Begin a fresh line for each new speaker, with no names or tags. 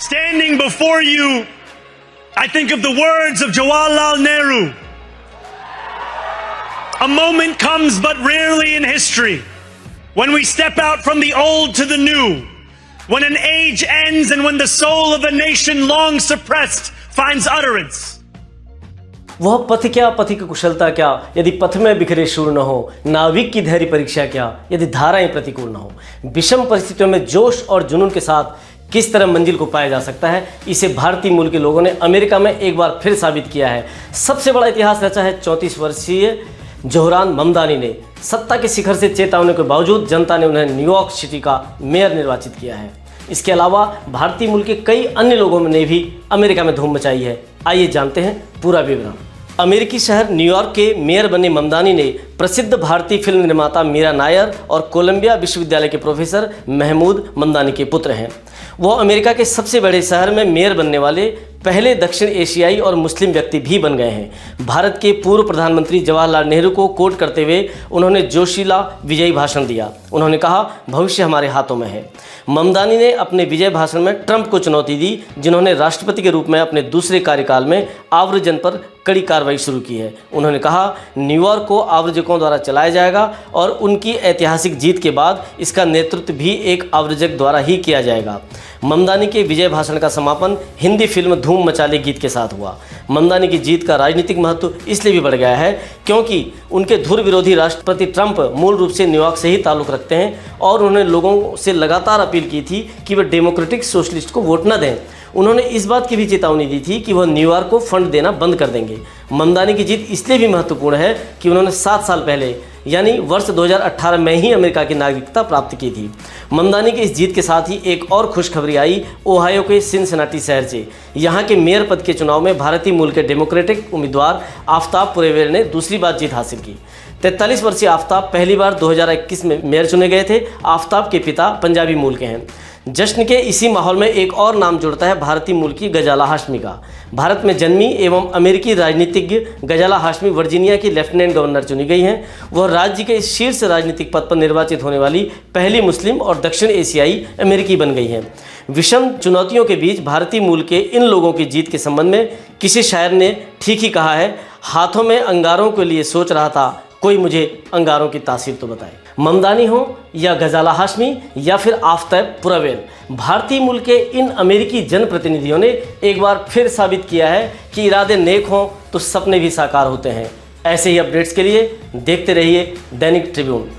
Standing before you, I think of the words of Jawaharlal Nehru. A moment comes but rarely in history when we step out from the old to the new, when an age ends and when the soul of a nation long suppressed finds utterance.
वह पथ क्या, पथि की कुशलता क्या, यदि पथ में बिखरे शूर न हो। नाविक की धैर्य परीक्षा क्या, यदि धाराएं प्रतिकूल न हो। विषम परिस्थितियों में जोश और जुनून के साथ किस तरह मंजिल को पाया जा सकता है, इसे भारतीय मूल के लोगों ने अमेरिका में एक बार फिर साबित किया है। सबसे बड़ा इतिहास रचा है 34 वर्षीय जोहरान ममदानी ने। सत्ता के शिखर से चेतावनी के बावजूद जनता ने उन्हें न्यूयॉर्क सिटी का मेयर निर्वाचित किया है। इसके अलावा भारतीय मूल के कई अन्य लोगों ने भी अमेरिका में धूम मचाई है। आइए जानते हैं पूरा विवरण। अमेरिकी शहर न्यूयॉर्क के मेयर बने ममदानी ने प्रसिद्ध भारतीय फिल्म निर्माता मीरा नायर और कोलंबिया विश्वविद्यालय के प्रोफेसर महमूद ममदानी के पुत्र हैं। वो अमेरिका के सबसे बड़े शहर में मेयर बनने वाले पहले दक्षिण एशियाई और मुस्लिम व्यक्ति भी बन गए हैं। भारत के पूर्व प्रधानमंत्री जवाहरलाल नेहरू को कोट करते हुए उन्होंने जोशीला विजयी भाषण दिया। उन्होंने कहा, भविष्य हमारे हाथों में है। ममदानी ने अपने विजय भाषण में ट्रंप को चुनौती दी, जिन्होंने राष्ट्रपति के रूप में अपने दूसरे कार्यकाल में आव्रजन पर कड़ी कार्रवाई शुरू की है। उन्होंने कहा, न्यूयॉर्क को आव्रजकों द्वारा चलाया जाएगा और उनकी ऐतिहासिक जीत के बाद इसका नेतृत्व भी एक आव्रजक द्वारा ही किया जाएगा। ममदानी के विजय भाषण का समापन हिंदी फिल्म धूम मचाले गीत के साथ हुआ। ममदानी की जीत का राजनीतिक महत्व इसलिए भी बढ़ गया है क्योंकि उनके धुर विरोधी राष्ट्रपति ट्रंप मूल रूप से न्यूयॉर्क से ही ताल्लुक़ रखते हैं और उन्होंने लोगों से लगातार अपील की थी कि वे डेमोक्रेटिक सोशलिस्ट को वोट न दें। उन्होंने इस बात की भी चेतावनी दी थी कि वह न्यूयॉर्क को फंड देना बंद कर देंगे। ममदानी की जीत इसलिए भी महत्वपूर्ण है कि उन्होंने 7 साल पहले यानी वर्ष 2018 में ही अमेरिका की नागरिकता प्राप्त की थी। ममदानी की इस जीत के साथ ही एक और खुशखबरी आई ओहायो के सिनसिनाटी शहर से। यहाँ के मेयर पद के चुनाव में भारतीय मूल के डेमोक्रेटिक उम्मीदवार आफ्ताब पुरेवेल ने दूसरी बार जीत हासिल की। 43 वर्षीय आफ्ताब पहली बार 2021 में मेयर चुने गए थे। आफ्ताब के पिता पंजाबी मूल के हैं। जश्न के इसी माहौल में एक और नाम जुड़ता है भारतीय मूल की गजाला हाशमी का। भारत में जन्मी एवं अमेरिकी राजनीतिज्ञ गजाला हाशमी वर्जीनिया की लेफ्टिनेंट गवर्नर चुनी गई हैं। वह राज्य के शीर्ष राजनीतिक पद पर निर्वाचित होने वाली पहली मुस्लिम और दक्षिण एशियाई अमेरिकी बन गई हैं। विषम चुनौतियों के बीच भारतीय मूल के इन लोगों की जीत के संबंध में किसी शायर ने ठीक ही कहा है, हाथों में अंगारों के लिए सोच रहा था, कोई मुझे अंगारों की तासीर तो बताए। ममदानी हो या गजाला हाशमी या फिर आफ्ताब पुरेवेल, भारतीय मूल के इन अमेरिकी जनप्रतिनिधियों ने एक बार फिर साबित किया है कि इरादे नेक हों तो सपने भी साकार होते हैं। ऐसे ही अपडेट्स के लिए देखते रहिए दैनिक ट्रिब्यून।